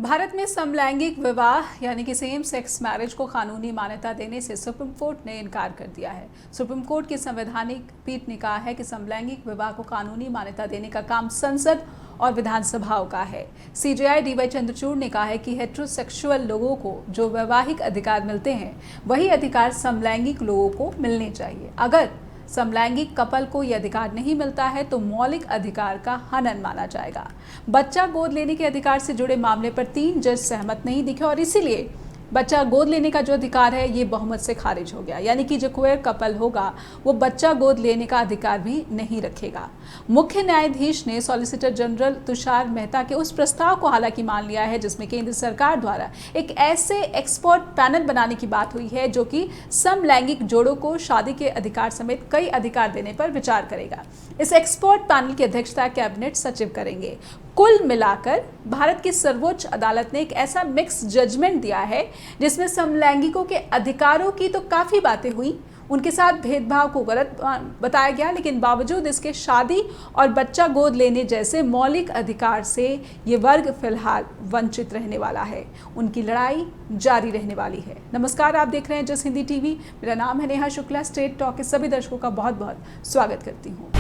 भारत में समलैंगिक विवाह यानी कि सेम सेक्स मैरिज को कानूनी मान्यता देने से सुप्रीम कोर्ट ने इनकार कर दिया है। सुप्रीम कोर्ट की संवैधानिक पीठ ने कहा है कि समलैंगिक विवाह को कानूनी मान्यता देने का काम संसद और विधानसभाओं का है। सीजेआई डीवाई चंद्रचूड़ ने कहा है कि हेटेरोसेक्सुअल लोगों को जो वैवाहिक अधिकार मिलते हैं वही अधिकार समलैंगिक लोगों को मिलने चाहिए। अगर समलैंगिक कपल को यह अधिकार नहीं मिलता है तो मौलिक अधिकार का हनन माना जाएगा। बच्चा गोद लेने के अधिकार से जुड़े मामले पर 3 जज सहमत नहीं दिखे और इसीलिए बच्चा गोद लेने का जो अधिकार है ये बहुमत से खारिज हो गया। यानी कि जो क्वेयर कपल होगा वो बच्चा गोद लेने का अधिकार भी नहीं रखेगा। मुख्य न्यायाधीश ने सॉलिसिटर जनरल तुषार मेहता के उस प्रस्ताव को हालांकि मान लिया है जिसमें केंद्र सरकार द्वारा एक ऐसे एक्सपर्ट पैनल बनाने की बात हुई है जो कि समलैंगिक जोड़ों को शादी के अधिकार समेत कई अधिकार देने पर विचार करेगा। इस एक्सपर्ट पैनल की अध्यक्षता कैबिनेट सचिव करेंगे। कुल मिलाकर भारत की सर्वोच्च अदालत ने एक ऐसा मिक्स जजमेंट दिया है जिसमें समलैंगिकों के अधिकारों की तो काफ़ी बातें हुई, उनके साथ भेदभाव को गलत बताया गया, लेकिन बावजूद इसके शादी और बच्चा गोद लेने जैसे मौलिक अधिकार से ये वर्ग फिलहाल वंचित रहने वाला है। उनकी लड़ाई जारी रहने वाली है। नमस्कार, आप देख रहे हैं जस हिंदी टीवी। मेरा नाम है नेहा शुक्ला। स्ट्रेट टॉक के सभी दर्शकों का बहुत बहुत स्वागत करती हूँ।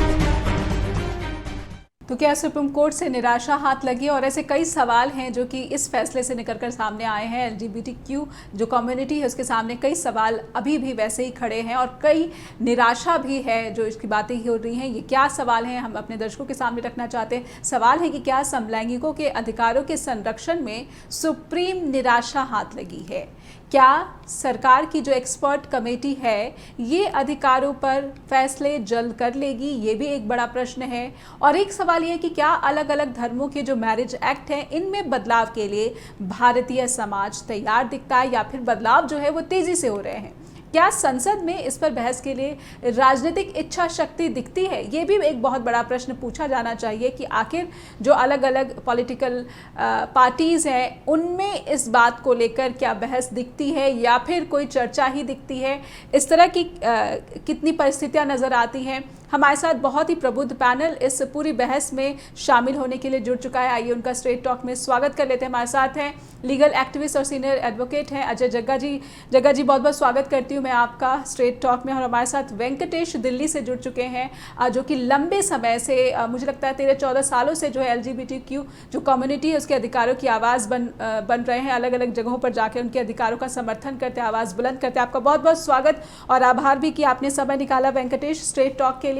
तो क्या सुप्रीम कोर्ट से निराशा हाथ लगी? और ऐसे कई सवाल हैं जो कि इस फैसले से निकलकर सामने आए हैं। एलजीबीटीक्यू जो कम्युनिटी है उसके सामने कई सवाल अभी भी वैसे ही खड़े हैं और कई निराशा भी है जो इसकी बातें ही हो रही हैं। ये क्या सवाल हैं हम अपने दर्शकों के सामने रखना चाहते हैं। सवाल है कि क्या समलैंगिकों के अधिकारों के संरक्षण में सुप्रीम निराशा हाथ लगी है? क्या सरकार की जो एक्सपर्ट कमेटी है ये अधिकारों पर फैसले जल्द कर लेगी? ये भी एक बड़ा प्रश्न है। और एक सवाल ये है कि क्या अलग अलग धर्मों के जो मैरिज एक्ट हैं इनमें बदलाव के लिए भारतीय समाज तैयार दिखता है या फिर बदलाव जो है वो तेज़ी से हो रहे हैं? क्या संसद में इस पर बहस के लिए राजनीतिक इच्छा शक्ति दिखती है? ये भी एक बहुत बड़ा प्रश्न पूछा जाना चाहिए कि आखिर जो अलग अलग पॉलिटिकल पार्टीज़ हैं उनमें इस बात को लेकर क्या बहस दिखती है या फिर कोई चर्चा ही दिखती है? इस तरह की कितनी परिस्थितियां नज़र आती हैं। हमारे साथ बहुत ही प्रबुद्ध पैनल इस पूरी बहस में शामिल होने के लिए जुड़ चुका है। आइए उनका स्ट्रेट टॉक में स्वागत कर लेते हैं। हमारे साथ हैं लीगल एक्टिविस्ट और सीनियर एडवोकेट हैं अजय जग्गा जी। जग्गा जी, बहुत बहुत स्वागत करती हूँ मैं आपका स्ट्रेट टॉक में। और हमारे साथ वेंकटेश दिल्ली से जुड़ चुके हैं जो कि लंबे समय से मुझे लगता है 13-14 सालों से जो है एलजीबीटीक्यू जो कम्युनिटी है उसके अधिकारों की आवाज़ बन रहे हैं। अलग अलग जगहों पर जाकर उनके अधिकारों का समर्थन करते हैं, आवाज़ बुलंद करते हैं। आपका बहुत बहुत स्वागत और आभार भी कि आपने समय निकाला वेंकटेश स्ट्रेट टॉक के लिए।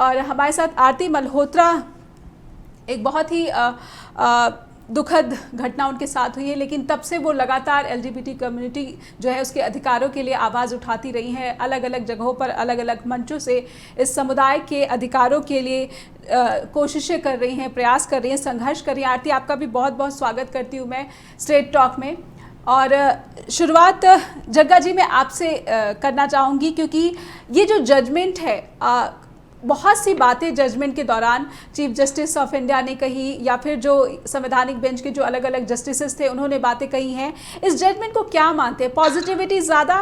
और हमारे साथ आरती मल्होत्रा, एक बहुत ही दुखद घटना उनके साथ हुई है लेकिन तब से वो लगातार एलजीबीटी कम्युनिटी जो है उसके अधिकारों के लिए आवाज़ उठाती रही हैं। अलग अलग जगहों पर अलग अलग मंचों से इस समुदाय के अधिकारों के लिए कोशिशें कर रही हैं, प्रयास कर रही हैं, संघर्ष कर रही हैं। आरती, आपका भी बहुत बहुत स्वागत करती हूँ मैं स्ट्रेट टॉक में। और शुरुआत जग्गा जी मैं आपसे करना चाहूँगी क्योंकि ये जो जजमेंट है बहुत सी बातें जजमेंट के दौरान चीफ जस्टिस ऑफ इंडिया ने कही या फिर जो संवैधानिक बेंच के जो अलग अलग जस्टिसेस थे उन्होंने बातें कही हैं। इस जजमेंट को क्या मानते हैं? पॉजिटिविटी ज़्यादा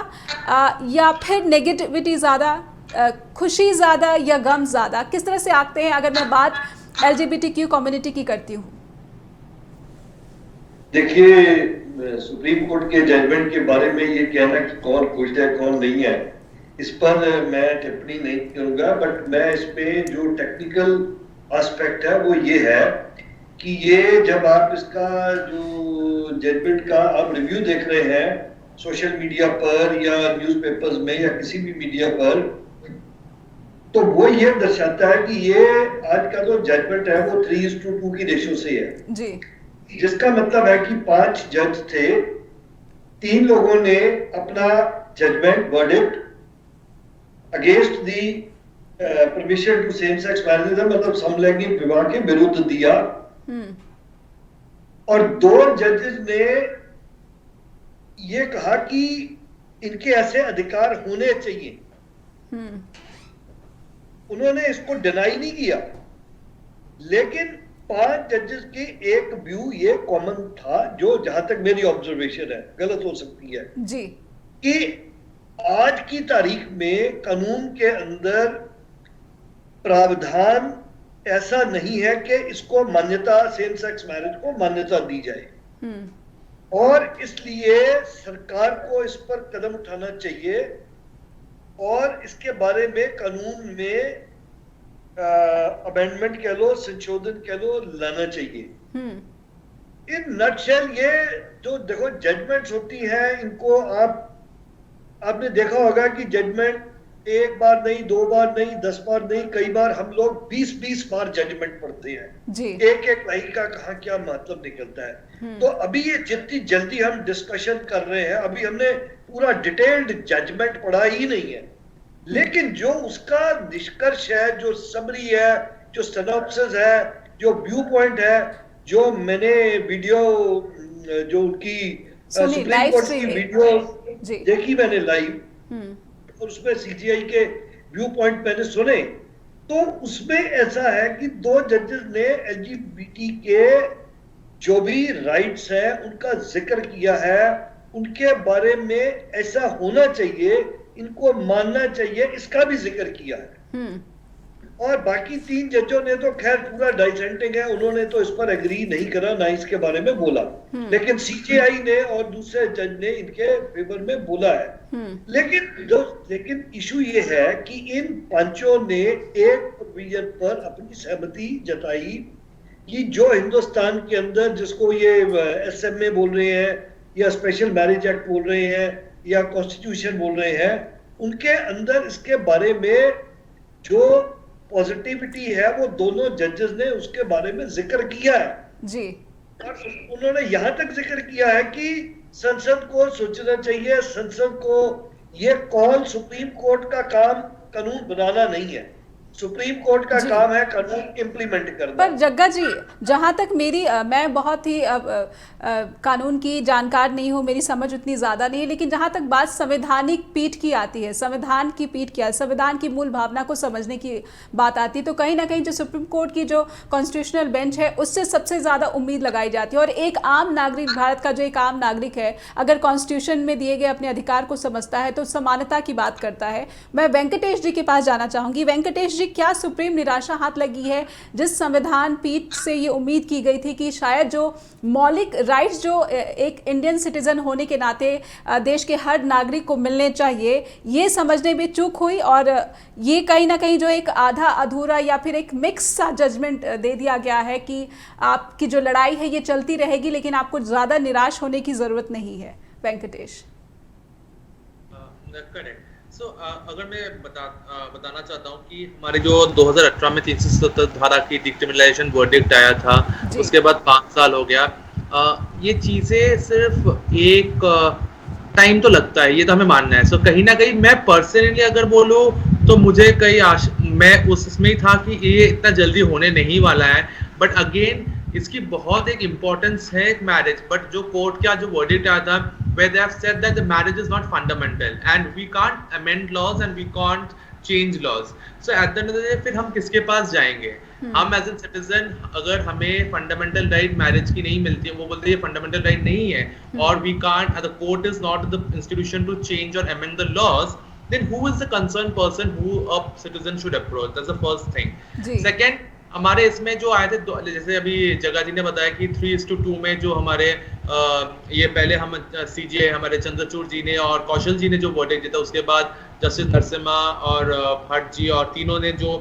या फिर नेगेटिविटी ज़्यादा, खुशी ज़्यादा या गम ज़्यादा? किस तरह से आते हैं अगर मैं बात एलजीबीटीक्यू कम्युनिटी की करती हूँ? देखिए, सुप्रीम कोर्ट के जजमेंट के बारे में ये कहना कि कौन खुश है कौन नहीं है, इस पर मैं टिप्पणी नहीं करूंगा। बट मैं इस पे जो टेक्निकल एस्पेक्ट है वो ये है कि ये जब आप इसका जो जजमेंट का आप रिव्यू देख रहे हैं सोशल मीडिया पर या न्यूज़पेपर्स में या किसी भी मीडिया पर, तो वो ये दर्शाता है कि ये आज का जो जजमेंट है वो 3:2 की रेशो से है जी। जिसका मतलब है कि 5 जज थे, 3 लोगों ने अपना judgement verdict against the permission to same sex marriage मतलब समलैंगिक विवाह के विरुद्ध दिया और 2 जजेस ने ये कहा कि इनके ऐसे अधिकार होने चाहिए। उन्होंने इसको डिनाई नहीं किया, लेकिन 5 जजेस के एक व्यू ये कॉमन था, जो जहां तक मेरी ऑब्जर्वेशन है, गलत हो सकती है जी, कि आज की तारीख में कानून के अंदर प्रावधान ऐसा नहीं है कि इसको मान्यता, सेम सेक्स मैरिज को मान्यता दी जाए। और इसलिए सरकार को इस पर कदम उठाना चाहिए और इसके बारे में कानून में अमेंडमेंट कह लो, संशोधन कह लो, लाना चाहिए। इन नटशेल ये जो देखो जजमेंट्स होती हैं, इनको आपने देखा होगा कि जजमेंट एक बार नहीं, 2 बार नहीं, 10 बार नहीं, कई बार हम लोग 20-20 बार जजमेंट पढ़ते हैं जी। एक लाइन का कहाँ क्या मतलब निकलता है। तो अभी ये जितनी जल्दी हम डिस्कशन कर रहे हैं, अभी हमने पूरा डिटेल्ड जजमेंट पढ़ा ही नहीं है, लेकिन जो उसका निष्कर्ष है, जो समरी है, जो सिनॉप्सिस है, जो व्यू पॉइंट है, जो मैंने वीडियो जो उनकी सुप्रीम कोर्ट की वीडियो देखी मैंने लाइव, और उसमें सीजीआई के व्यू पॉइंट मैंने सुने, तो उसमें ऐसा है कि 2 जजेस ने एलजीबीटी के जो भी राइट्स हैं उनका जिक्र किया है, उनके बारे में ऐसा होना चाहिए, इनको मानना चाहिए, इसका भी जिक्र किया है। और बाकी 3 जजों ने तो खैर पूरा डाइसेंटिंग है, उन्होंने तो इस पर एग्री नहीं करा, ना इसके बारे में बोला, लेकिन सीजेआई ने और दूसरे जज ने इनके फेवर में बोला है। लेकिन इशू ये है कि इन पांचों ने एक प्रोविजन पर अपनी सहमति जताई कि जो हिंदुस्तान के अंदर, जिसको ये एसएमए बोल रहे हैं या स्पेशल मैरिज एक्ट बोल रहे हैं या कॉन्स्टिट्यूशन बोल रहे हैं, उनके अंदर इसके बारे में जो पॉजिटिविटी है वो दोनों जजेस ने उसके बारे में जिक्र किया है जी। और उन्होंने यहां तक जिक्र किया है कि संसद को सोचना चाहिए, संसद को ये कॉल, सुप्रीम कोर्ट का काम कानून बनाना नहीं है, सुप्रीम कोर्ट का काम है कानून इम्प्लीमेंट करना। पर जग्गा जी, जहाँ तक मैं बहुत ही कानून की जानकार नहीं हूँ, मेरी समझ उतनी ज़्यादा नहीं है, लेकिन जहाँ तक बात संवैधानिक पीठ की आती है, संविधान की पीठ क्या है, संविधान की मूल भावना को समझने की बात आती है, तो कहीं ना कहीं जो सुप्रीम कोर्ट की जो कॉन्स्टिट्यूशनल बेंच है उससे सबसे ज़्यादा उम्मीद लगाई जाती है। और एक आम नागरिक, भारत का जो एक आम नागरिक है, अगर कॉन्स्टिट्यूशन में दिए गए अपने अधिकार को समझता है तो समानता की बात करता है। मैं वेंकटेश जी के पास जाना चाहूँगी। वेंकटेश जी, क्या सुप्रीम निराशा हाथ लगी है जिस संविधान पीठ से ये उम्मीद की गई थी कि शायद जो मौलिक राइट्स जो एक इंडियन सिटीजन होने के नाते देश के हर नागरिक को मिलने चाहिए, ये समझने में चूक हुई और ये कहीं ना कहीं जो एक आधा अधूरा या फिर एक मिक्स सा जजमेंट दे दिया गया है कि आपकी जो लड़ाई है ये चलती रहेगी, लेकिन आपको ज़्यादा निराश होने की ज़रूरत नहीं है। वेंकटेश। करेक्ट। अगर मैं बताना चाहता हूँ कि हमारे जो 2018 में 370 धारा की डिक्रिमिनलाइजेशन वर्डिक्ट आया था, उसके बाद 5 साल हो गया। ये चीज़ें सिर्फ एक टाइम तो लगता है, ये तो हमें मानना है। कहीं ना कहीं मैं पर्सनली अगर बोलूँ तो मुझे मैं उसमें ही था कि ये इतना जल्दी होने नहीं वाला है, बट अगेन इसकी बहुत एक इम्पोर्टेंस है मैरिज। बट जो कोर्ट का जो वर्डिक्ट आया था, where they have said that the marriage is not fundamental and we can't amend laws and we can't change laws. So at the end of the day फिर हम किसके पास जाएंगे? हम एज ए सिटीजन, अगर हमें fundamental right marriage की नहीं मिलती है, वो बोलते हैं ये फंडामेंटल राइट नहीं है, और we can't, the court is not the institution to change और amend the laws, then who is the concerned person who a citizen should approach? That's the first thing. Second, हमारे इसमें जो आए थे, जैसे अभी जग्गा जी ने बताया कि 3:2 में जो हमारे ये पहले हम सीजीआई हमारे चंद्रचूड़ जी ने और कौशल जी ने जो वर्डिक्ट दिया था, उसके बाद जस्टिस नरसिम्हा और भट्ट जी और तीनों ने जो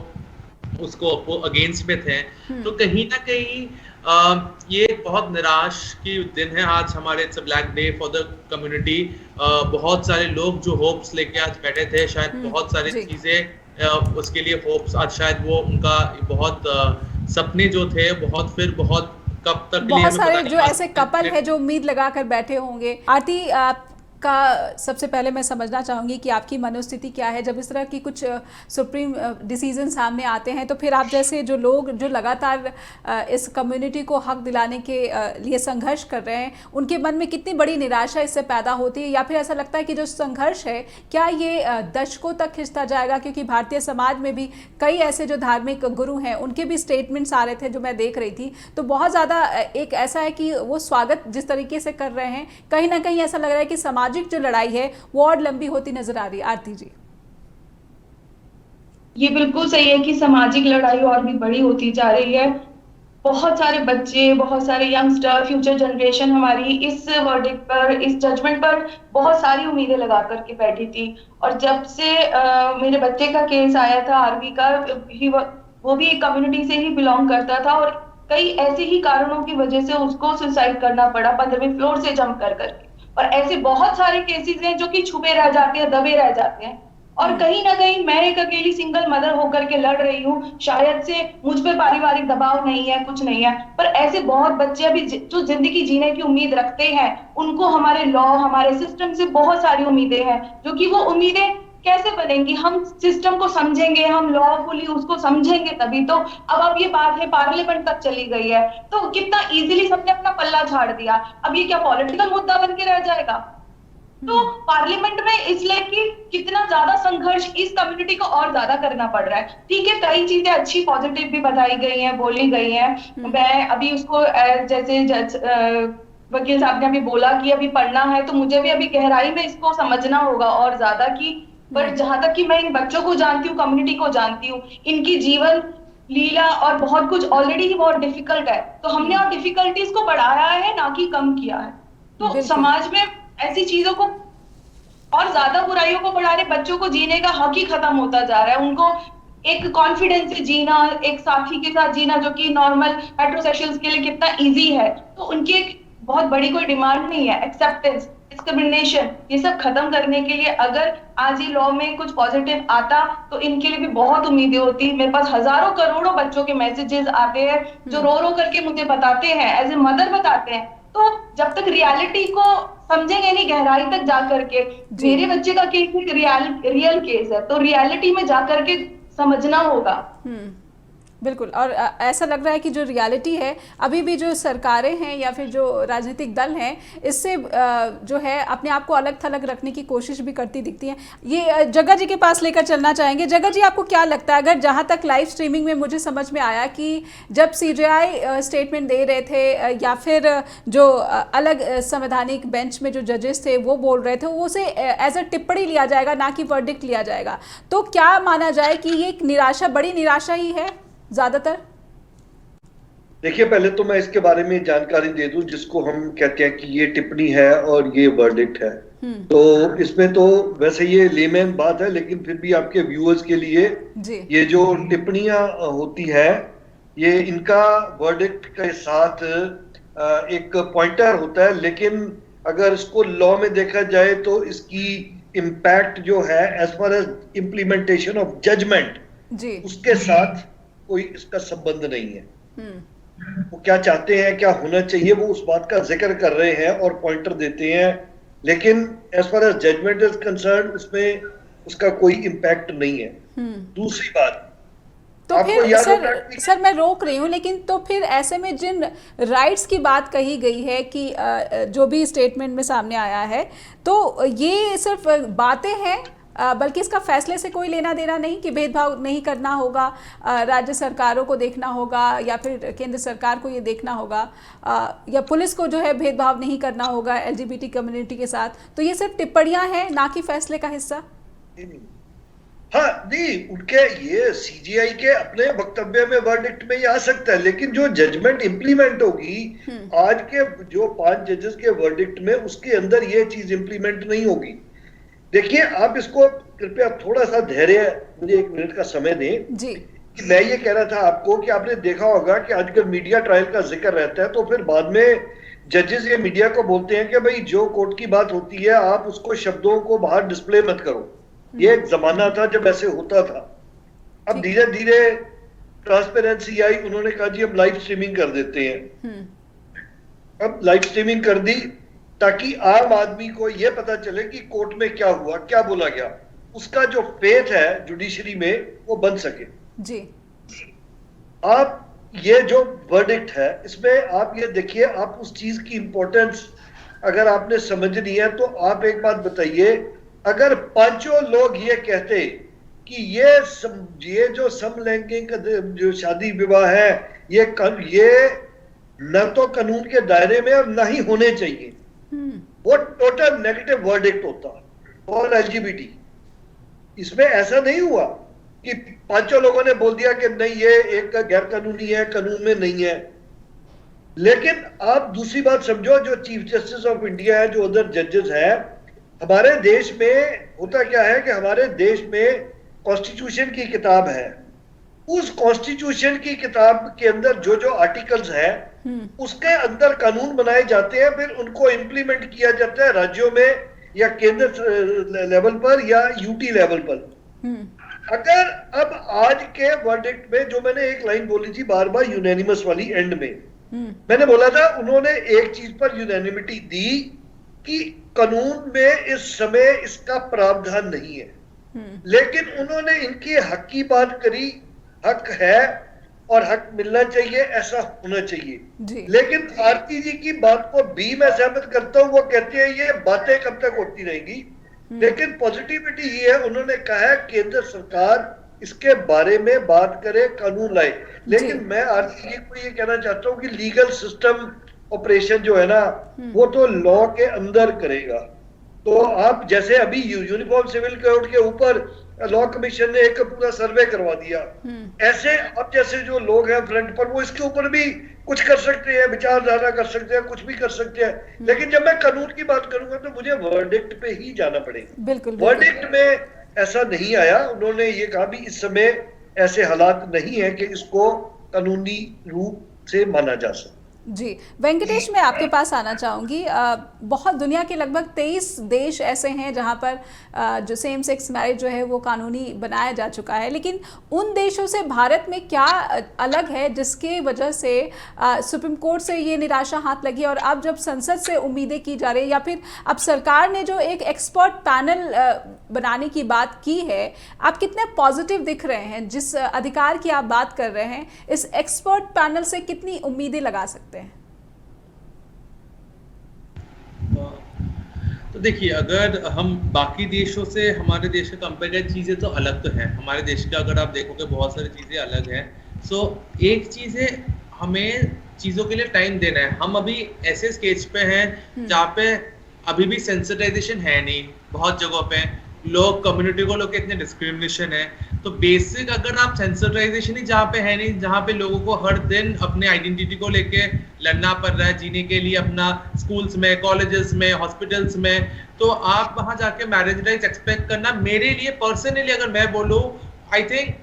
उसको अगेंस्ट में थे। तो कहीं ना कहीं ये बहुत निराश की दिन है आज हमारे। It's a black day for the community. बहुत सारे लोग जो होप्स लेके आज बैठे थे, शायद बहुत सारी चीजें उसके लिए होप्स, आज शायद वो उनका बहुत सपने जो थे बहुत कब तक, बहुत सारे जो ऐसे कपल है जो उम्मीद लगाकर बैठे होंगे। आरती, का सबसे पहले मैं समझना चाहूँगी कि आपकी मनोस्थिति क्या है जब इस तरह की कुछ सुप्रीम डिसीजन सामने आते हैं, तो फिर आप जैसे जो लोग जो लगातार इस कम्युनिटी को हक दिलाने के लिए संघर्ष कर रहे हैं, उनके मन में कितनी बड़ी निराशा इससे पैदा होती है, या फिर ऐसा लगता है कि जो संघर्ष है क्या ये दशकों तक खिंचता जाएगा? क्योंकि भारतीय समाज में भी कई ऐसे जो धार्मिक गुरु हैं उनके भी स्टेटमेंट्स आ रहे थे जो मैं देख रही थी, तो बहुत ज़्यादा एक ऐसा है कि वो स्वागत जिस तरीके से कर रहे हैं, कहीं ना कहीं ऐसा लग रहा है कि सामाजिक जो लड़ाई है वो और लंबी होती नजर आ रही है। आरती जी। ये बिल्कुल सही है कि सामाजिक लड़ाई और भी बड़ी होती जा रही है, बहुत सारे बच्चे, बहुत सारे यंगस्टर, फ्यूचर जनरेशन हमारी इस वर्डिक्ट पर, इस जजमेंट पर बहुत सारी उम्मीदें लगा करके बैठी थी। और जब से मेरे बच्चे का केस आया था आरवी का, वो भी एक कम्युनिटी से ही बिलोंग करता था और कई ऐसे ही कारणों की वजह से उसको सुसाइड करना पड़ा 15वें फ्लोर से जंप कर करके। और ऐसे बहुत सारे केसेस हैं जो कि छुपे रह जाते हैं, दबे रह जाते हैं। और कहीं ना कहीं मैं एक अकेली सिंगल मदर होकर के लड़ रही हूँ, शायद से मुझ पे पारिवारिक दबाव नहीं है, कुछ नहीं है, पर ऐसे बहुत बच्चे अभी जो जिंदगी जीने की उम्मीद रखते हैं, उनको हमारे लॉ, हमारे सिस्टम से बहुत सारी उम्मीदें हैं, जो कि वो उम्मीदें कैसे बनेंगी? हम सिस्टम को समझेंगे, हम लॉफुली उसको समझेंगे तभी तो। अब ये बात है पार्लियामेंट तक चली गई है, तो कितना इजीली सबने अपना पल्ला झाड़ दिया। अब ये क्या पॉलिटिकल मुद्दा बन के रह जाएगा? तो पार्लियामेंट में इसलिए कि कितना ज्यादा संघर्ष इस कम्युनिटी को और ज्यादा करना पड़ रहा है। ठीक है, कई चीजें अच्छी पॉजिटिव भी बताई गई हैं, बोली गई हैं। मैं अभी उसको जैसे वकील साहब ने अभी बोला कि अभी पढ़ना है, तो मुझे भी अभी गहराई में इसको समझना होगा और ज्यादा की। पर जहां तक कि मैं इन बच्चों को जानती हूँ, कम्युनिटी को जानती हूँ, इनकी जीवन लीला और बहुत कुछ ऑलरेडी ही बहुत डिफिकल्ट है, तो हमने और डिफिकल्टीज को बढ़ाया है, ना कि कम किया है। तो समाज में ऐसी चीजों को और ज्यादा बुराइयों को बढ़ा रहे, बच्चों को जीने का हक ही खत्म होता जा रहा है। उनको एक कॉन्फिडेंस से जीना, एक साथी के साथ जीना, जो कि नॉर्मल हेटेरोसेक्सुअल्स के लिए कितना इजी है, तो उनकी एक बहुत बड़ी कोई डिमांड नहीं है। एक्सेप्टेंस, डिस्क्रिमिनेशन, ये सब खत्म करने के लिए अगर आज ही लॉ में कुछ पॉजिटिव आता तो इनके लिए भी बहुत उम्मीदें होती। मेरे पास हजारों करोड़ों बच्चों के मैसेजेस आते हैं जो रो रो करके मुझे बताते हैं, एज ए मदर बताते हैं। तो जब तक रियलिटी को समझेंगे नहीं गहराई तक जाकर के, मेरे बच्चे का केस एक रियल केस है, तो रियलिटी में जाकर के समझना होगा। बिल्कुल। और ऐसा लग रहा है कि जो रियलिटी है, अभी भी जो सरकारें हैं या फिर जो राजनीतिक दल हैं, इससे जो है अपने आप को अलग थलग रखने की कोशिश भी करती दिखती हैं। ये जग्गा जी के पास लेकर चलना चाहेंगे। जग्गा जी, आपको क्या लगता है, अगर जहां तक लाइव स्ट्रीमिंग में मुझे समझ में आया कि जब सीजेआई स्टेटमेंट दे रहे थे या फिर जो अलग संवैधानिक बेंच में जो जजेस थे वो बोल रहे थे, वो उसे एज अ टिप्पणी लिया जाएगा, ना कि वर्डिक्ट लिया जाएगा, तो क्या माना जाए कि ये एक निराशा, बड़ी निराशा ही है ज्यादातर? देखिए, पहले तो मैं इसके बारे में जानकारी दे दूं, जिसको हम कहते हैं कि ये टिप्पणी है और ये वर्डिक्ट है। तो इसमें तो वैसे ये लेमैन बात है, लेकिन फिर भी आपके व्यूअर्स के लिए ये जो टिप्पणियां होती है, ये इनका वर्डिक्ट के साथ एक पॉइंटर होता है, लेकिन अगर इसको लॉ में देखा जाए तो इसकी इम्पैक्ट जो है as far as implementation of judgement, उसके साथ कोई इसका संबंध नहीं है। वो क्या चाहते हैं, क्या होना चाहिए, वो उस बात का जिक्र कर रहे हैं और पॉइंटर देते हैं, लेकिन as far as judgement is concern उसमें उसका कोई इम्पैक्ट नहीं है। दूसरी बात, तो फिर सर मैं रोक रही हूँ, लेकिन तो फिर ऐसे में जिन राइट्स की बात कही गई है कि जो भी स्टेटमेंट में सामने आया है, तो ये सिर्फ बातें हैं, बल्कि इसका फैसले से कोई लेना देना नहीं, कि भेदभाव नहीं करना होगा, राज्य सरकारों को देखना होगा या फिर केंद्र सरकार को ये देखना होगा, या पुलिस को जो है भेदभाव नहीं करना होगा एलजीबीटी कम्युनिटी के साथ, तो ये सिर्फ टिप्पणियां हैं, ना कि फैसले का हिस्सा? हाँ नहीं, उनके ये सीजीआई के अपने वक्तव्य में वर्डिक्ट में ये आ सकता है, लेकिन जो जजमेंट इंप्लीमेंट होगी आज के जो 5 जजेस के वर्डिक्ट में, उसके अंदर ये चीज इंप्लीमेंट नहीं होगी। देखिए, आप इसको कृपया थोड़ा सा धैर्य, मुझे 1 मिनट का समय दें जी। कि मैं ये कह रहा था आपको कि आपने देखा होगा कि आजकल मीडिया ट्रायल का जिक्र रहता है, तो फिर बाद में जजेस ये मीडिया को बोलते हैं कि भाई जो कोर्ट की बात होती है आप उसको शब्दों को बाहर डिस्प्ले मत करो। ये एक जमाना था जब ऐसे होता था। अब धीरे धीरे ट्रांसपेरेंसी आई, उन्होंने कहा जी हम लाइव स्ट्रीमिंग कर देते हैं। अब लाइव स्ट्रीमिंग कर दी ताकि आम आदमी को यह पता चले कि कोर्ट में क्या हुआ, क्या बोला गया, उसका जो फेथ है जुडिशरी में वो बन सके जी। आप ये जो वर्डिक्ट है, इसमें आप ये देखिए, आप उस चीज की इंपॉर्टेंस अगर आपने समझनी है तो आप एक बात बताइए, अगर 5 लोग ये कहते कि ये जो समलैंगिक जो शादी विवाह है, ये न तो कानून के दायरे में और न ही होने चाहिए, वो टोटल नेगेटिव वर्डिक्ट होता और एलजीबीटी। इसमें ऐसा नहीं हुआ कि 5 लोगों ने बोल दिया कि नहीं ये एक गैर कानूनी है, कानून में नहीं है। लेकिन आप दूसरी बात समझो, जो चीफ जस्टिस ऑफ इंडिया है, जो अदर जजेस है, हमारे देश में होता क्या है कि हमारे देश में कॉन्स्टिट्यूशन की किताब है। उस कॉन्स्टिट्यूशन की किताब के अंदर जो जो आर्टिकल्स है उसके अंदर कानून बनाए जाते हैं, फिर उनको इम्प्लीमेंट किया जाता है राज्यों में या केंद्र लेवल पर या यूटी लेवल पर। अगर अब आज के वर्डिक्ट में जो मैंने एक लाइन बोली थी बार बार यूनानिमस वाली एंड में, मैंने बोला था उन्होंने एक चीज पर यूनानिमिटी दी कि कानून में इस समय इसका प्रावधान नहीं है, लेकिन उन्होंने इनकी हक की बात करी। हक है और हक मिलना चाहिए, ऐसा होना चाहिए। लेकिन आरती जी की बात को भी मैं सहमत करता हूं, वो कहते हैं ये बातें कब तक होती रहेंगी, लेकिन पॉजिटिविटी ये है, उन्होंने कहा है केंद्र सरकार इसके बारे में बात करे, कानून लाए। लेकिन मैं आरती जी को ये कहना चाहता हूँ कि लीगल सिस्टम ऑपरेशन जो है ना, वो तो लॉ के अंदर करेगा। तो आप जैसे अभी यूनिफॉर्म सिविल कोड के ऊपर लॉ कमीशन ने एक पूरा सर्वे करवा दिया, ऐसे अब जैसे जो लोग हैं फ्रंट पर, वो इसके ऊपर भी कुछ कर सकते हैं, विचारधारा कर सकते हैं, कुछ भी कर सकते हैं। लेकिन जब मैं कानून की बात करूंगा तो मुझे वर्डिक्ट पे ही जाना पड़ेगा। बिल्कुल, वर्डिक्ट में ऐसा नहीं आया, उन्होंने ये कहा भी इस समय ऐसे हालात नहीं है कि इसको कानूनी रूप से माना जा सके। जी वेंकटेश, मैं आपके पास आना चाहूँगी। बहुत दुनिया के लगभग 23 देश ऐसे हैं जहाँ पर जो सेम सेक्स मैरिज जो है वो कानूनी बनाया जा चुका है, लेकिन उन देशों से भारत में क्या अलग है जिसके वजह से सुप्रीम कोर्ट से ये निराशा हाथ लगी और अब जब संसद से उम्मीदें की जा रही है, या फिर अब सरकार ने जो एक एक्सपर्ट पैनल बनाने की बात की है, आप कितने पॉजिटिव दिख रहे हैं? जिस अधिकार की आप बात कर रहे हैं, इस एक्सपर्ट पैनल से कितनी उम्मीदें लगा सकते हैं? तो देखिए, अगर हम बाकी देशों से हमारे देश का कंपेयर करें, चीजें तो अलग तो है। हमारे देश का अगर आप देखोगे बहुत सारी चीजें अलग हैं। सो एक चीज है, हमें चीजों के लिए टाइम देना है। हम अभी ऐसे स्टेज पे हैं जहाँ पे अभी भी सेंसिटाइजेशन है नहीं, बहुत जगहों पे लोग कम्युनिटी को लोग इतने डिस्क्रिमिनेशन है। तो बेसिक अगर आप सेंसिटाइजेशन ही जहाँ पे है नहीं, जहाँ पे लोगों को हर दिन अपने आइडेंटिटी को लेके लड़ना पड़ रहा है जीने के लिए, अपना स्कूल्स में, कॉलेजेस में, हॉस्पिटल्स में, तो आप वहां जाके मैरिज राइट्स एक्सपेक्ट करना, मेरे लिए पर्सनली अगर मैं बोलूं, I think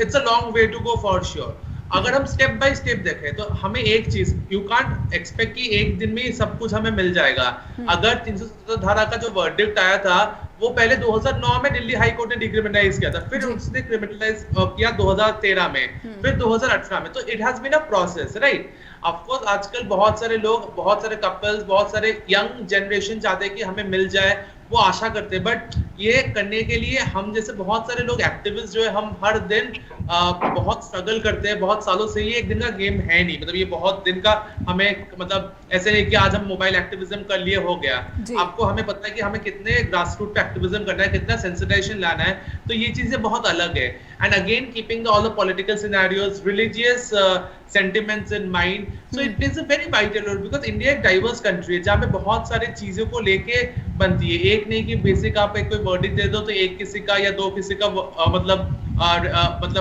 it's a long way to go for sure. अगर हम स्टेप बाय स्टेप देखें तो हमें एक चीज, यू कांट एक्सपेक्ट कि एक दिन में सब कुछ हमें मिल जाएगा। अगर 377 धारा का जो वर्डिक्ट आया था वो पहले 2009 में दिल्ली हाई कोर्ट ने डिक्रिमिनलाइज किया था, फिर उसने क्रिमिनलाइज किया 2013 में, फिर 2018 में। तो it has been a process, right. Of course आजकल बहुत सारे लोग, बहुत सारे कपल्स, बहुत सारे यंग जनरेशन चाहते हैं कि हमें मिल जाए, वो आशा करते हैं। बट ये करने के लिए हम जैसे बहुत सारे लोग एक्टिविस्ट जो है, हम हर दिन बहुत स्ट्रगल करते हैं। बहुत सालों से ये एक दिन का गेम है नहीं, मतलब ये बहुत दिन का, हमें मतलब ऐसे नहीं कि आज हम मोबाइल एक्टिविज्म कर लिए हो गया। आपको हमें पता है कि हमें कितने ग्रास रूट पे एक्टिविज्म करना है, कितना सेंसिटाइजेशन लाना है। तो ये चीजें बहुत अलग है। And again keeping all the political scenarios, religious sentiments in mind, so it is a very vital role because India एक diverse country है जहाँ पे बहुत सारी चीजों को लेके बनती है। एक नहीं कि बेसिक आप एक कोई वर्डिक्ट दे दो तो एक किसी का या दो किसी का मतलब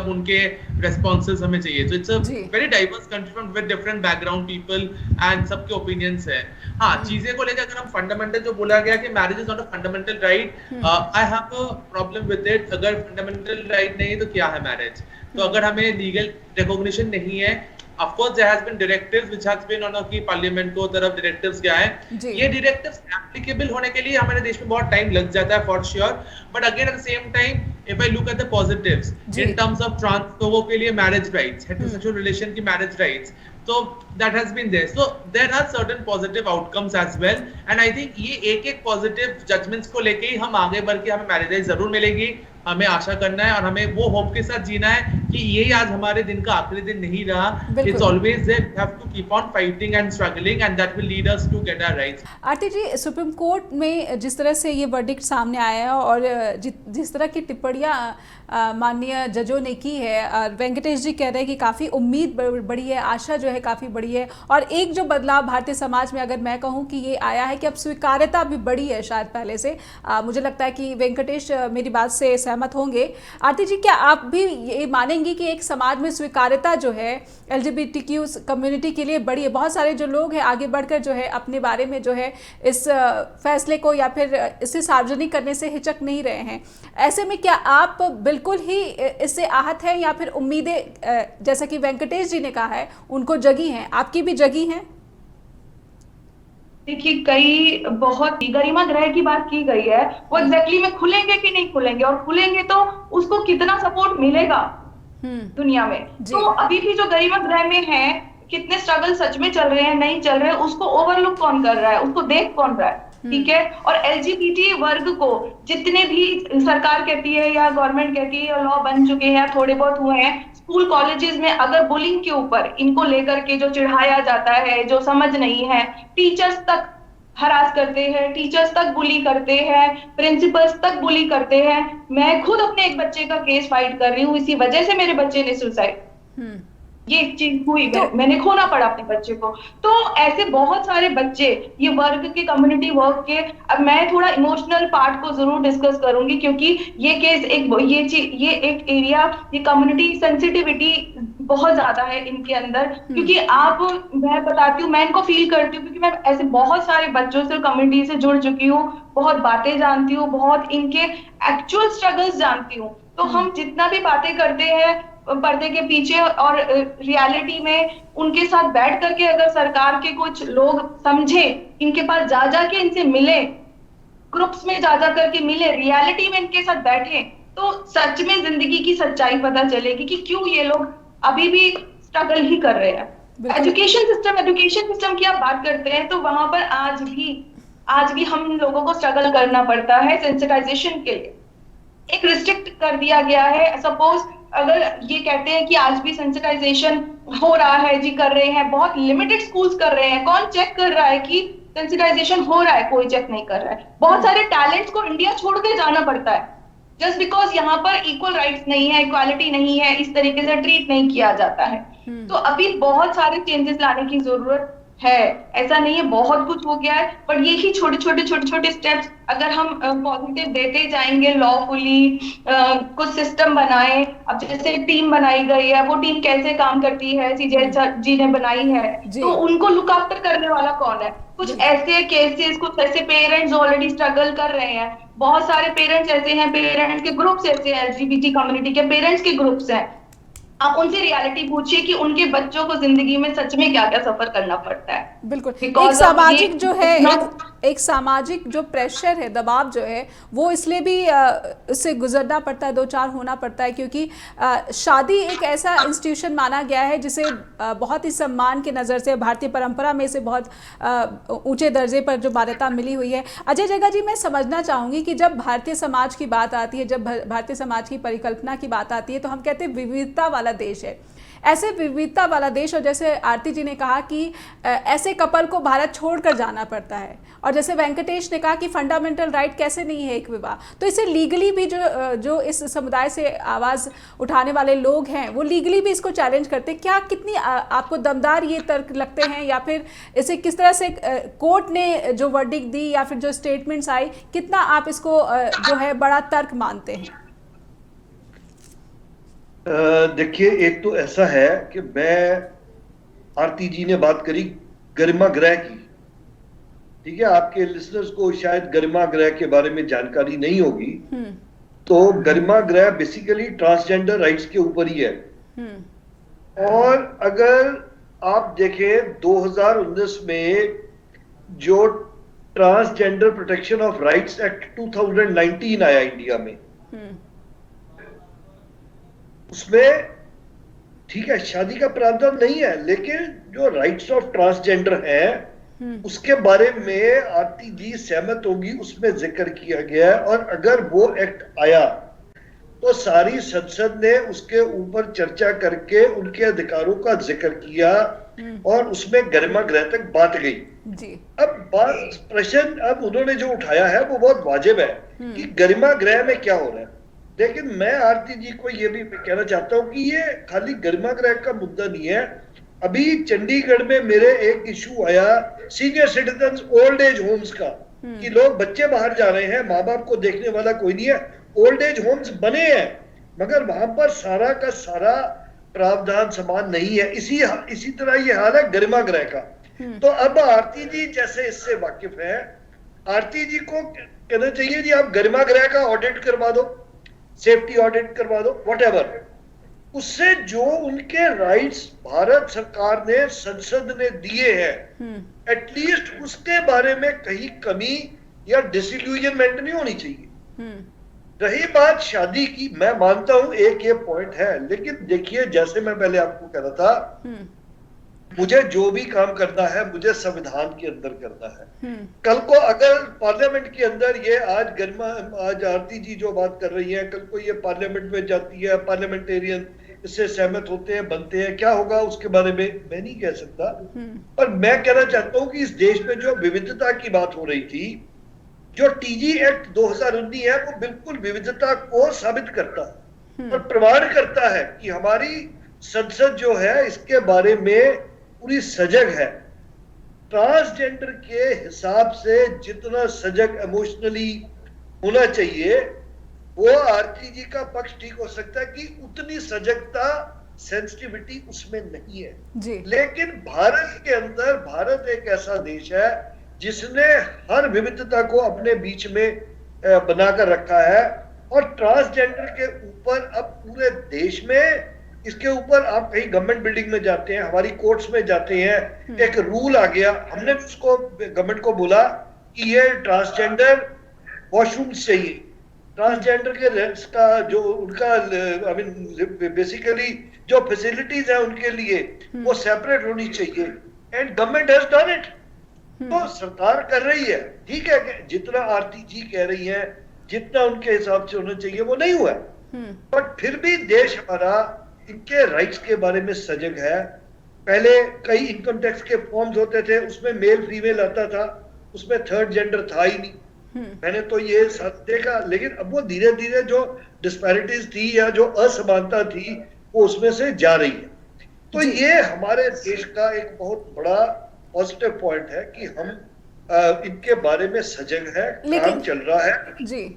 उनके रेस्पॉन्सेज हमें चाहिए। तो it's a very diverse country from with different background people and सबके ओपिनियंस है। हाँ, चीजें को लेकर अगर हम फंडामेंटल जो बोला गया कि marriage is not a fundamental right, I have a problem with it. अगर फंडामेंटल राइट नहीं है तो क्या है मैरिज? तो अगर हमें लीगल रिकॉग्निशन नहीं है, of course there has been directives which has been on की पार्लियामेंट को तरफ directives गया है। ये directives applicable होने के लिए हमारे देश में बहुत टाइम लग जाता है for sure, but again at the same time if I look at the positives in terms of trans लोगों के लिए marriage rights, heterosexual relation की marriage rights, so that has been there, so there are certain positive outcomes as well, and I think ये एक positive judgments को लेके ही हम आगे बढ़ के हमें marriage rights जरूर मिलेगी। हमें आशा करना है और हमें वो होप के साथ जीना है कि ये आज हमारे दिन का आखिरी दिन नहीं रहा। It's always there. We have to keep on fighting and struggling, and that will lead us to get our rights. Aarti ji, Supreme Court में जिस तरह से ये वर्डिक्ट सामने आया है और जिस तरह की टिप्पणी बढ़िया माननीय जजों ने की है। और वेंकटेश जी कह रहे हैं कि काफ़ी उम्मीद बढ़ी है, आशा जो है काफ़ी बढ़ी है। और एक जो बदलाव भारतीय समाज में अगर मैं कहूँ कि ये आया है कि अब स्वीकार्यता भी बढ़ी है शायद पहले से। मुझे लगता है कि वेंकटेश मेरी बात से सहमत होंगे। आरती जी, क्या आप भी ये मानेंगी कि एक समाज में स्वीकार्यता जो है LGBTQ कम्युनिटी के लिए बढ़ी है? बहुत सारे जो लोग हैं आगे बढ़कर जो है अपने बारे में जो है इस फैसले को या फिर इसे सार्वजनिक करने से हिचक नहीं रहे हैं। ऐसे में क्या आप बिल्कुल ही इससे आहत हैं या फिर उम्मीदें जैसा कि वेंकटेश जी ने कहा है उनको जगी हैं, आपकी भी जगी हैं? देखिए, कई बहुत गरिमा गृह की बात की गई है, वो एग्जैक्टली में खुलेंगे कि नहीं खुलेंगे, और खुलेंगे तो उसको कितना सपोर्ट मिलेगा दुनिया में। तो अभी भी जो गरिमा गृह में है, कितने स्ट्रगल सच में चल रहे हैं, नहीं चल रहे हैं, उसको ओवरलुक कौन कर रहा है, उसको देख कौन रहा है? ठीक है। और LGBT वर्ग को जितने भी सरकार कहती है या गवर्नमेंट कहती है या लॉ बन चुके हैं या थोड़े बहुत हुए हैं, स्कूल कॉलेजेस में अगर बुलिंग के ऊपर इनको लेकर के जो चिढ़ाया जाता है, जो समझ नहीं है, टीचर्स तक हरास करते हैं, टीचर्स तक बुली करते हैं, प्रिंसिपल्स तक बुली करते हैं। मैं खुद अपने एक बच्चे का केस फाइट कर रही हूँ, इसी वजह से मेरे बच्चे ने सुसाइड, ये चीज हुई, मैंने खोना पड़ा अपने बच्चे को। तो ऐसे बहुत सारे बच्चे, ये वर्ग के, कम्युनिटी वर्क के, अब मैं थोड़ा इमोशनल पार्ट को जरूर डिस्कस करूंगी क्योंकि ये केस ये एक एरिया, ये कम्युनिटी सेंसिटिविटी बहुत ज्यादा है इनके अंदर। क्योंकि मैं बताती हूँ, मैं इनको फील करती हूँ क्योंकि मैं ऐसे बहुत सारे बच्चों से, कम्युनिटी से जुड़ चुकी हूँ, बहुत बातें जानती हूँ, बहुत इनके एक्चुअल स्ट्रगल्स जानती हूँ। तो हम जितना भी बातें करते हैं पर्दे के पीछे और रियलिटी में, उनके साथ बैठ करके अगर सरकार के कुछ लोग समझे, इनके पास जा जाके इनसे मिले, ग्रुप्स में जा जा करके मिले, रियलिटी में इनके साथ बैठे, तो सच में जिंदगी की सच्चाई पता चलेगी कि क्यों ये लोग अभी भी स्ट्रगल ही कर रहे हैं। एजुकेशन सिस्टम की आप बात करते हैं तो वहां पर आज भी हम लोगों को स्ट्रगल करना पड़ता है सेंसिटाइजेशन के लिए। एक रिस्ट्रिक्ट कर दिया गया है। सपोज अगर ये कहते हैं कि आज भी सेंसिटाइजेशन हो रहा है, जी कर रहे हैं, बहुत लिमिटेड स्कूल्स कर रहे हैं, कौन चेक कर रहा है कि सेंसिटाइजेशन हो रहा है? कोई चेक नहीं कर रहा है। बहुत सारे टैलेंट्स को इंडिया छोड़ के जाना पड़ता है जस्ट बिकॉज यहाँ पर इक्वल राइट्स नहीं है, इक्वालिटी नहीं है, इस तरीके से ट्रीट नहीं किया जाता है। तो अभी बहुत सारे चेंजेस लाने की जरूरत है, ऐसा नहीं है बहुत कुछ हो गया है, पर यही छोटे छोटे स्टेप्स अगर हम पॉजिटिव देते जाएंगे, लॉफुली कुछ सिस्टम बनाए। अब जैसे टीम बनाई गई है, वो टीम कैसे काम करती है, CJ जी ने बनाई है, तो उनको लुक आफ्टर करने वाला कौन है? कुछ ऐसे केसेस, कुछ ऐसे पेरेंट्स ऑलरेडी स्ट्रगल कर रहे हैं, बहुत सारे पेरेंट्स ऐसे हैं, पेरेंट्स के ग्रुप्स ऐसे हैं, LGBT कम्युनिटी के पेरेंट्स के ग्रुप्स हैं। आप उनसे रियलिटी पूछिए कि उनके बच्चों को जिंदगी में सच में क्या क्या सफर करना पड़ता है। बिल्कुल, एक सामाजिक जो है एक सामाजिक जो प्रेशर है, दबाव जो है, वो इसलिए भी इससे गुजरना पड़ता है, दो चार होना पड़ता है, क्योंकि शादी एक ऐसा इंस्टीट्यूशन माना गया है जिसे बहुत ही सम्मान की नज़र से, भारतीय परंपरा में से बहुत ऊंचे दर्जे पर जो मान्यता मिली हुई है। अजय जग्गा जी, मैं समझना चाहूँगी कि जब भारतीय समाज की बात आती है, जब भारतीय समाज की परिकल्पना की बात आती है, तो हम कहते हैं विविधता वाला देश है। ऐसे विविधता वाला देश, और जैसे आरती जी ने कहा कि ऐसे कपल को भारत छोड़कर जाना पड़ता है, और जैसे वेंकटेश ने कहा कि फंडामेंटल राइट कैसे नहीं है एक विवाह, तो इसे लीगली भी जो इस समुदाय से आवाज़ उठाने वाले लोग हैं वो लीगली भी इसको चैलेंज करते हैं। क्या कितनी आपको दमदार ये तर्क लगते हैं, या फिर इसे किस तरह से कोर्ट ने जो वर्डिक्ट दी या फिर जो स्टेटमेंट्स आई, कितना आप इसको जो है बड़ा तर्क मानते हैं? देखिए, एक तो ऐसा है कि आरती जी ने बात करी गरिमा गृह की, ठीक है, आपके लिसनर्स को शायद गरिमा गृह के बारे में जानकारी नहीं होगी। तो गरिमा गृह बेसिकली ट्रांसजेंडर राइट्स के ऊपर ही है। और अगर आप देखें 2019 में जो transgender protection of rights act 2019 आया इंडिया में, उसमें ठीक है शादी का प्रावधान नहीं है, लेकिन जो राइट्स ऑफ ट्रांसजेंडर है उसके बारे में आरती जी सहमत होगी, उसमें जिक्र किया गया है। और अगर वो एक्ट आया तो सारी संसद ने उसके ऊपर चर्चा करके उनके अधिकारों का जिक्र किया और उसमें गरिमा गृह तक बात गई जी। अब प्रश्न अब उन्होंने जो उठाया है वो बहुत वाजिब है कि गरिमा गृह में क्या हो रहा है। लेकिन मैं आरती जी को ये भी कहना चाहता हूँ कि ये खाली गर्मा गृह का मुद्दा नहीं है। अभी चंडीगढ़ में मेरे एक इशू आया senior citizen old age homes का, कि लोग बच्चे बाहर जा रहे हैं, माँ बाप को देखने वाला कोई नहीं है, ओल्ड एज होम्स बने हैं मगर वहां पर सारा का सारा प्रावधान समान नहीं है। इसी तरह ये हाल है गरिमा गृह का। तो अब आरती जी जैसे इससे वाकिफ है, आरती जी को कहना चाहिए जी आप गरिमा गृह का ऑडिट करवा दो, सेफ्टी ऑडिट करवा दो, व्हाटएवर। उससे जो उनके राइट्स भारत सरकार ने संसद ने दिए हैं एटलीस्ट उसके बारे में कहीं कमी या डिसइल्यूजनमेंट नहीं होनी चाहिए। रही बात शादी की, मैं मानता हूं एक ये पॉइंट है, लेकिन देखिए जैसे मैं पहले आपको कह रहा था, मुझे जो भी काम करना है मुझे संविधान के अंदर करना है। कल को अगर पार्लियामेंट के अंदर ये आज आरती जी जो बात कर रही है, कल को ये पार्लियामेंट में जाती है, पार्लियामेंटेरियन इससे सहमत होते हैं, बनते हैं, क्या होगा उसके बारे में मैं नहीं कह सकता। पर मैं कहना चाहता हूं कि इस देश में जो विविधता की बात हो रही थी, जो टीजी एक्ट 2019 है वो बिल्कुल विविधता को साबित करता है और प्रमाण करता है कि हमारी संसद जो है इसके बारे में पूरी सजग है। ट्रांसजेंडर के हिसाब से जितना सजग इमोशनली होना चाहिए वो आरती जी का पक्ष ठीक हो सकता है कि उतनी सजगता सेंसिटिविटी उसमें नहीं है जी। लेकिन भारत के अंदर, भारत एक ऐसा देश है जिसने हर विविधता को अपने बीच में बनाकर रखा है और ट्रांसजेंडर के ऊपर अब पूरे देश में इसके ऊपर आप कहीं गवर्नमेंट बिल्डिंग में जाते हैं, हमारी कोर्ट्स में जाते हैं, एक रूल आ गया, हमने उसको गवर्नमेंट को बोला कि ये ट्रांसजेंडर वॉशरूम चाहिए, ट्रांसजेंडर के का जो उनका आई मीन बेसिकली जो फैसिलिटीज है उनके लिए वो सेपरेट होनी चाहिए and government has done it. तो सरकार कर रही है, ठीक है, जितना आरती जी कह रही है जितना उनके हिसाब से होना चाहिए वो नहीं हुआ, बट फिर भी देश हमारा इनके राइट्स के बारे में सजग है। पहले कई इनकम टैक्स के फॉर्म्स होते थे, उसमें मेल फीमेल आता था, उसमें थर्ड जेंडर था ही नहीं। मैंने तो ये देखा, लेकिन अब वो धीरे धीरे जो डिस्पैरिटीज थी या जो असमानता थी वो उसमें से जा रही है। तो ये हमारे देश का एक बहुत बड़ा पॉजिटिव पॉइंट है कि हम इनके बारे में सजग है, काम चल रहा है जी।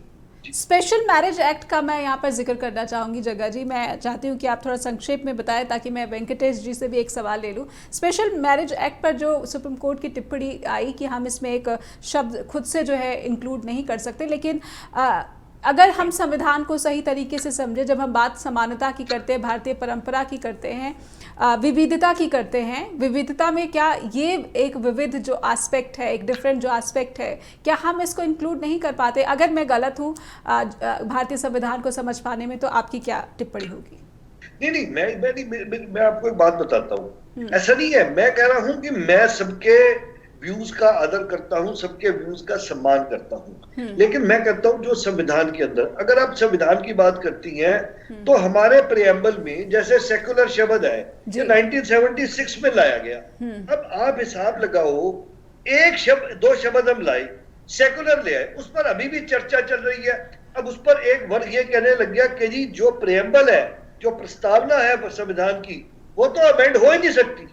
स्पेशल मैरिज एक्ट का मैं यहाँ पर जिक्र करना चाहूँगी जग्गा जी। मैं चाहती हूँ कि आप थोड़ा संक्षेप में बताएं ताकि मैं वेंकटेश जी से भी एक सवाल ले लूँ। स्पेशल मैरिज एक्ट पर जो सुप्रीम कोर्ट की टिप्पणी आई कि हम इसमें एक शब्द खुद से जो है इंक्लूड नहीं कर सकते, लेकिन अगर हम संविधान को सही तरीके से समझे, जब हम बात समानता की करते हैं, भारतीय परंपरा की करते हैं, विविधता की करते हैं, विविधता में क्या ये एक विविध जो एस्पेक्ट है, एक डिफरेंट जो एस्पेक्ट है, क्या हम इसको इंक्लूड नहीं कर पाते? अगर मैं गलत हूँ भारतीय संविधान को समझ पाने में, तो आपकी क्या टिप्पणी होगी? नहीं, मैं आपको एक बात बताता हूँ। ऐसा नहीं है, मैं कह रहा हूँ कि मैं सबके व्यूज का आदर करता हूं, सबके व्यूज का सम्मान करता हूं, लेकिन मैं कहता हूं जो संविधान के अंदर, अगर आप संविधान की बात करती हैं तो हमारे प्रियम्बल में जैसे सेकुलर शब्द है जो 1976 में लाया गया। अब आप हिसाब लगाओ, एक शब्द, दो शब्द हम लाए, सेकुलर ले आए, उस पर अभी भी चर्चा चल रही है। अब उस पर एक वर्ग ये कहने लग गया कि जी जो प्रियम्बल है, जो प्रस्तावना है संविधान की, वो तो अमेंड हो ही नहीं सकती।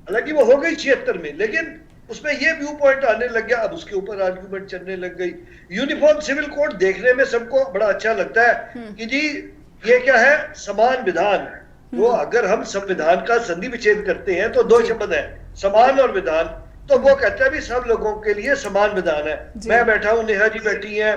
हालांकि वो हो गई 76 में, लेकिन उसमें ये व्यू पॉइंट आने लग गया, अब उसके ऊपर आर्गुमेंट चलने लग गई। यूनिफॉर्म सिविल कोड देखने में सबको बड़ा अच्छा लगता है कि जी ये क्या है, समान विधान। तो अगर हम संविधान का संधि विच्छेद करते हैं तो दो शब्द है, समान और विधान, तो वो कहता है भी सब लोगों के लिए समान विधान है। मैं बैठा हूं, नेहा जी बैठी है,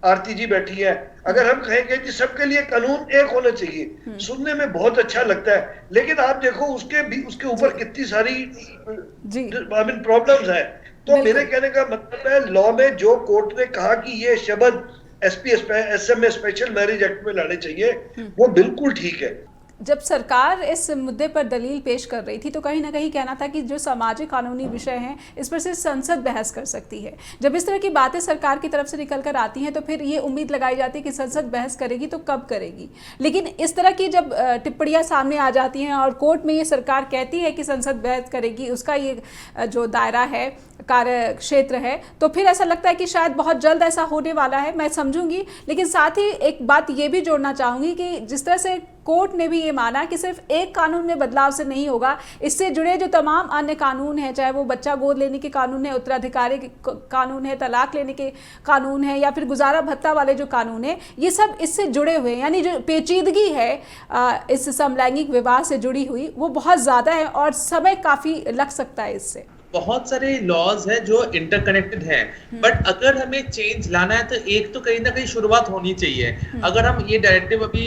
आरती जी बैठी है, अगर हम कहेंगे कि सबके लिए कानून एक होना चाहिए, सुनने में बहुत अच्छा लगता है, लेकिन आप देखो उसके ऊपर कितनी सारी आई मीन प्रॉब्लम्स हैं। तो मेरे कहने का मतलब है, लॉ में जो कोर्ट ने कहा कि ये शब्द एसएमए स्पेशल मैरिज एक्ट में लाने चाहिए, वो बिल्कुल ठीक है। जब सरकार इस मुद्दे पर दलील पेश कर रही थी तो कहीं ना कहीं कहना था कि जो सामाजिक कानूनी विषय हैं इस पर सिर्फ संसद बहस कर सकती है। जब इस तरह की बातें सरकार की तरफ से निकल कर आती हैं तो फिर ये उम्मीद लगाई जाती है कि संसद बहस करेगी तो कब करेगी। लेकिन इस तरह की जब टिप्पणियां सामने आ जाती हैं और कोर्ट में ये सरकार कहती है कि संसद बहस करेगी, उसका ये जो दायरा है, कार्य क्षेत्र है, तो फिर ऐसा लगता है कि शायद बहुत जल्द ऐसा होने वाला है। मैं समझूंगी, लेकिन साथ ही एक बात ये भी जोड़ना चाहूँगी कि जिस तरह से कोर्ट ने भी ये माना कि सिर्फ एक कानून में बदलाव से नहीं होगा, इससे जुड़े जो तमाम अन्य कानून हैं, चाहे वो बच्चा गोद लेने के कानून है, उत्तराधिकारी के कानून है, तलाक लेने के कानून है, या फिर गुजारा भत्ता वाले जो कानून है, ये सब इससे जुड़े हुए हैं। यानी जो पेचीदगी है इस समलैंगिक विवाह से जुड़ी हुई वो बहुत ज़्यादा है और समय काफ़ी लग सकता है इससे। बहुत सारे लॉज हैं जो इंटरकनेक्टेड हैं, बट अगर हमें चेंज लाना है तो एक तो कहीं ना कहीं शुरुआत होनी चाहिए। अगर हम ये डायरेक्टिव अभी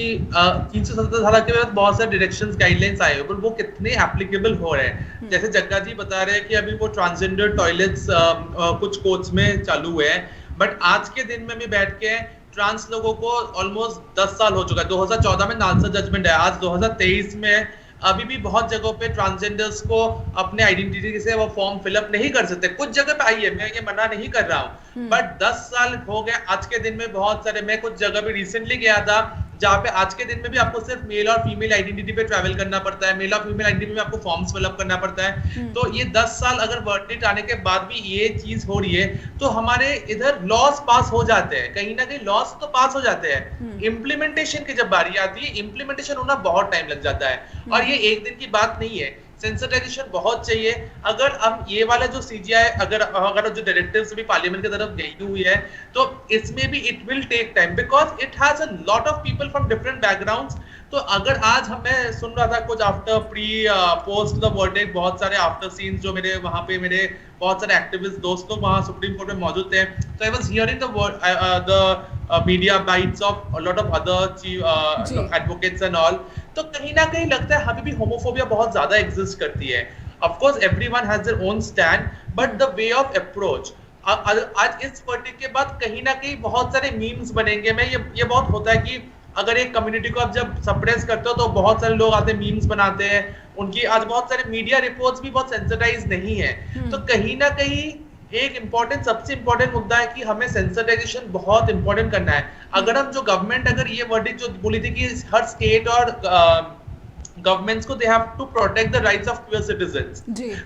370 धारा के बाद बहुत सारे डायरेक्शंस गाइडलाइंस आए पर वो कितने एप्लीकेबल हो रहे हैं। जैसे जग्गा जी बता रहे हैं कि अभी वो ट्रांसजेंडर टॉयलेट्स कुछ कोर्ट्स में चालू हुए हैं, बट आज के दिन में भी बैठ के ट्रांस लोगों को ऑलमोस्ट 10 साल हो चुका है। 2014 में नालसा जजमेंट है, आज 2023 में अभी भी बहुत जगहों पे ट्रांसजेंडर्स को अपने आइडेंटिटी से वो फॉर्म फिलअप नहीं कर सकते। कुछ जगह पे आई है, मैं ये मना नहीं कर रहा हूँ, बट 10 साल हो गए आज के दिन में बहुत सारे। मैं कुछ जगह पे रिसेंटली गया था जहाँ पे आज के दिन में भी आपको सिर्फ मेल और फीमेल आइडेंटिटी पे ट्रैवल करना पड़ता है, मेल और फीमेल आइडेंटिटी में आपको फॉर्म्स फिलअप करना पड़ता है। तो ये 10 साल अगर वर्डिक्ट आने के बाद भी ये चीज हो रही है तो हमारे इधर लॉस पास हो जाते हैं, कहीं ना कहीं लॉस तो पास हो जाते हैं। इम्प्लीमेंटेशन की जब बारी आती है, इम्प्लीमेंटेशन होना बहुत टाइम लग जाता है और ये एक दिन की बात नहीं है। सेंसिटाइजेशन बहुत चाहिए। अगर हम ये वाला जो सीजीआई अगर जो डायरेक्टिव्स भी पार्लियामेंट की तरफ गई हुई है तो इसमें भी it will take time because it has a lot of people from different backgrounds. तो अगर आज मैं सुन रहा था कुछ after pre post the verdict, बहुत सारे आफ्टर सीन्स जो मेरे वहां पे मेरे बहुत सारे एक्टिविस्ट दोस्त लोग वहां सुप्रीम कोर्ट में मौजूद थे, तो I was hearing the media bytes of a lot of other chief advocates and all. तो कहीं ना कहीं लगता है अभी भी होमोफोबिया बहुत ज्यादा एग्जिस्ट करती है। Of course everyone has their own stand, but the way of approach आज इस वर्डिक्ट के बाद कहीं ना कहीं बहुत सारे मीम्स बनेंगे। मैं ये बहुत होता है कि अगर एक कम्युनिटी को आप जब सप्रेस करते हो तो बहुत सारे लोग आते हैं, मीम्स बनाते हैं। उनकी आज बहुत सारे मीडिया रिपोर्ट्स भी बहुत सेंसिटाइज नहीं है। तो कहीं ना कहीं एक सबसे इंपॉर्टेंट मुद्दा है कि हमें सेंसिटाइजेशन बहुत इंपॉर्टेंट करना है। अगर हम जो गवर्नमेंट अगर ये वर्डिक्ट जो बोली थी कि हर स्टेट और गवर्नमेंट्स को they have to protect the rights of queer citizens,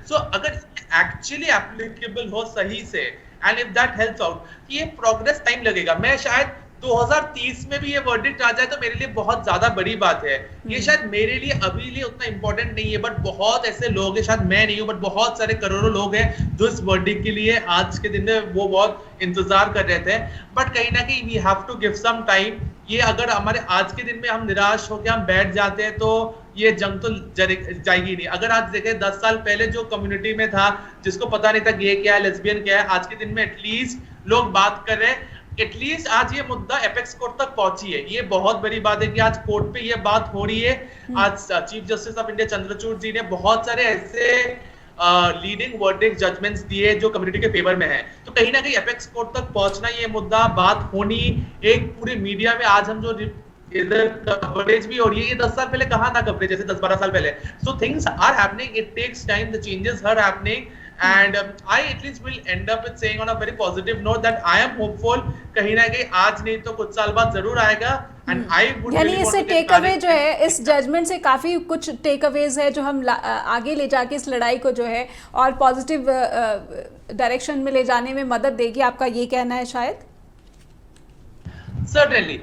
so अगर एक्चुअली एप्लीकेबल हो सही से and if that helps out, ये प्रोग्रेस टाइम लगेगा। मैं शायद 2030 में भी ये वर्डिक्ट आ जाए तो मेरे लिए बहुत ज्यादा बड़ी बात है। ये शायद मेरे लिए अभी लिए उतना इंपॉर्टेंट नहीं है, बट बहुत ऐसे लोग हैं, शायद मैं नहीं हूं बट बहुत सारे करोड़ों लोग हैं जो इस वर्डिक्ट के लिए आज के दिन में वो बहुत इंतजार कर रहे थे। बट कहीं ना कहीं we have to give some time. ये अगर हमारे आज के दिन में हम निराश होकर हम बैठ जाते हैं तो ये जंग तो जाएगी नहीं। अगर आज देखें 10 साल पहले जो कम्युनिटी में था जिसको पता नहीं था गे क्या है, लेस्बियन क्या है, आज के दिन में एटलीस्ट लोग बात कर रहे हैं। एटलीस्ट आज ये मुद्दा एपेक्स कोर्ट तक पहुंची है। ये बहुत बड़ी बात है कि आज कोर्ट पे ये बात हो रही है। आज chief justice of India Chandrachud ji ने बहुत सारे ऐसे लीडिंग वर्डिक्ट जजमेंट्स दिए जो कम्युनिटी के फेवर में है। तो कहीं ना कहीं एपेक्स कोर्ट तक पहुंचना, ये मुद्दा बात होनी, एक पूरे मीडिया में आज हम जो इधर कवरेज भी हो रही है, ये 10 साल पहले कहाँ था कवरेज, जैसे 10-12 साल पहले। So things are happening, it takes time, the changes are happening and I at least will end up with saying on a very positive note that I am hopeful कहीं ना कहीं आज नहीं तो कुछ साल बाद जरूर आएगा। and I would यानी इससे टेक अवे जो है इस जजमेंट से काफ़ी कुछ टेक अवेज है जो हम आगे ले जाके इस लड़ाई को जो है और पॉजिटिव डायरेक्शन में ले जाने में मदद देगी, आपका ये कहना है शायद? Certainly।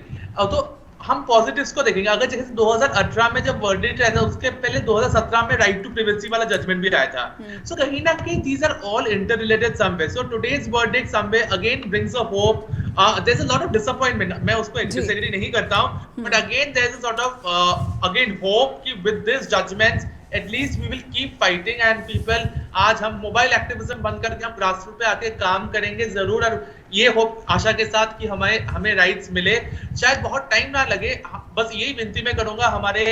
तो हम पॉजिटिव्स को देखेंगे। अगर जैसे 2018 में जब वर्डिक्ट आया था उसके पहले 2017 में राइट टू प्राइवेसी वाला जजमेंट भी आया था। सो कहीं ना कहीं these are all interrelated somewhere. So today's verdict somewhere again brings a hope. There is a lot of disappointment, मैं उसको डिसएग्री नहीं करता हूं, but again there is a sort of again hope कि with this judgements at least we will keep fighting and people. आज हम mobile activism बंद करके हम ग्रासरूट पे आके काम करेंगे जरूर, और ये होप आशा के साथ कि हमें राइट्स मिले। शायद बहुत टाइम ना लगे, बस यही विनती मैं करूंगा हमारे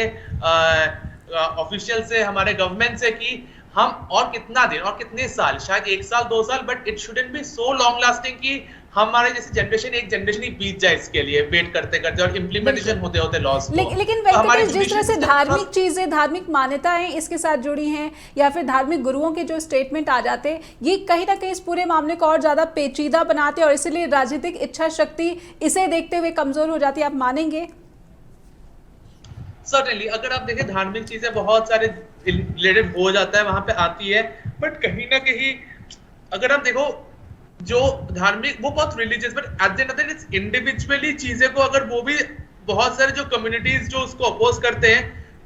ऑफिशियल से, हमारे गवर्नमेंट से कि हम और कितना दिन और कितने साल, शायद 1 साल 2 साल, but it shouldn't be so long lasting कि हमारे जैसे जनरेशन, एक जनरेशन ही बीत जाए इसके लिए वेट करते करते और इम्प्लीमेंटेशन होते होते लॉस को। लेकिन तो हमारी वेंकटेश, जिस तरह से generation धार्मिक चीजें, धार्मिक मान्यताएं इसके साथ जुड़ी हैं, या फिर धार्मिक गुरुओं के जो स्टेटमेंट आ जाते हैं, ये कहीं ना कहीं इस पूरे मामले को और ज्यादा पेचीदा बनाते हैं और इसीलिए राजनीतिक इच्छा शक्ति इसे देखते हुए कमजोर हो जाती है, आप मानेंगे? सर्टेनली, अगर आप देखें धार्मिक चीजें बहुत सारे रिलेटेड हो जाता है, वहां पे आती है, बट कहीं ना कहीं अगर आप देखो जो धार्मिक वो बहुत religious, but at the end of the day individually चीजें को, अगर वो भी बहुत सारे जो कम्युनिटीज जो उसको अपोज करते हैं,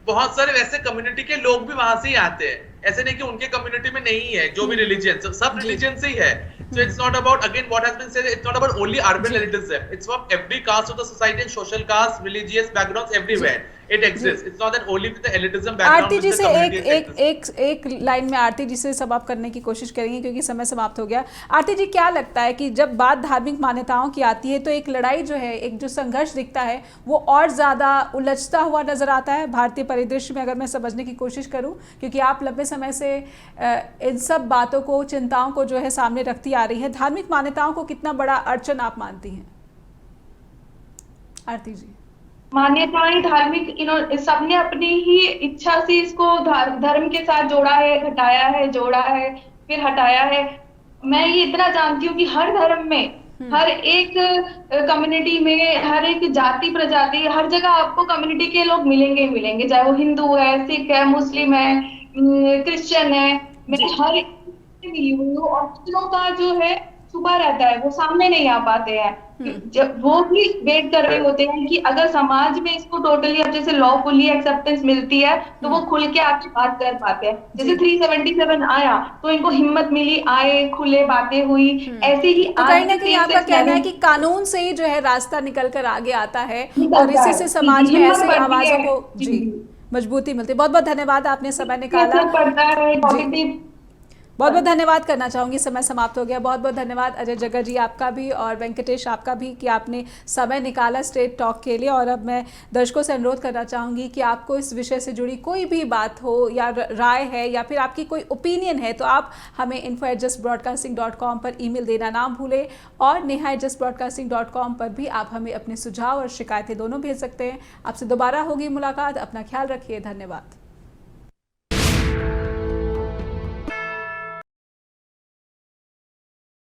बहुत सारे वैसे कम्युनिटी के लोग भी वहां से ही आते हैं, ऐसे नहीं कि उनके कम्युनिटी में नहीं है जो भी रिलीजन, सब रिलीजन से ही है। So it's not about, again what has been said, it's not about only urban elitism, it's from every caste of the society and social caste, religious backgrounds, everywhere it exists. It's not that only with the elitism background. Aarti ji with the से communities एक line में आरती जी से समाप्त करने की कोशिश करेंगे क्योंकि समय समाप्त हो गया। आरती जी, क्या लगता है कि जब बात धार्मिक मान्यताओं की आती है तो एक लड़ाई जो है, एक जो संघर्ष दिखता है वो और ज़्यादा उलझता हुआ नजर आता है भारतीय परिदृश्य में, अगर मैं समझने की कोशिश करूँ, क्योंकि आप लंबे समय से इन सब बातों को, चिंताओं को जो है सामने रखती आ रही है। धार्मिक मान्यताओं को कितना बड़ा अड़चन आप मानती हैं आरती जी? मान्यताएं धार्मिक, सबने अपनी ही इच्छा से इसको धर्म के साथ जोड़ा है, घटाया है, जोड़ा है, फिर हटाया है। मैं ये इतना जानती हूँ कि हर धर्म में, हर एक कम्युनिटी में, हर एक जाति प्रजाति, हर जगह आपको कम्युनिटी के लोग मिलेंगे ही मिलेंगे, चाहे वो हिंदू है, सिख है, मुस्लिम है, क्रिश्चियन है। मैं हर एक मिली हूँ। ऑप्शनों का जो है छुपा रहता है, वो सामने नहीं आ पाते हैं। जब वो भी वेट कर रहे होते हैं कि अगर समाज में इसको टोटली, अब जैसे लॉफुली एक्सेप्टेंस मिलती है तो वो खुल के आपसे बात कर पाते हैं। जैसे 377 आया तो इनको हिम्मत मिली, आए, खुले, बातें हुई। ऐसे ही तो कहीं ना कहीं आपका कहना है कि कानून से ही जो है रास्ता निकल कर आगे आता है और इसी से समाज में ऐसे आवाजों को जी मजबूती मिलती है। बहुत बहुत धन्यवाद, आपने समय निकाला। बहुत बहुत धन्यवाद करना चाहूँगी, समय समाप्त हो गया। बहुत बहुत धन्यवाद अजय जग्गा जी आपका भी और वेंकटेश आपका भी कि आपने समय निकाला स्ट्रेट टॉक के लिए। और अब मैं दर्शकों से अनुरोध करना चाहूँगी कि आपको इस विषय से जुड़ी कोई भी बात हो या राय है या फिर आपकी कोई ओपिनियन है तो आप हमें info@justbroadcasting.com पर ईमेल देना ना भूलें और neha@justbroadcasting.com पर भी आप हमें अपने सुझाव और शिकायतें दोनों भेज सकते हैं। आपसे दोबारा होगी मुलाकात, अपना ख्याल रखिए, धन्यवाद।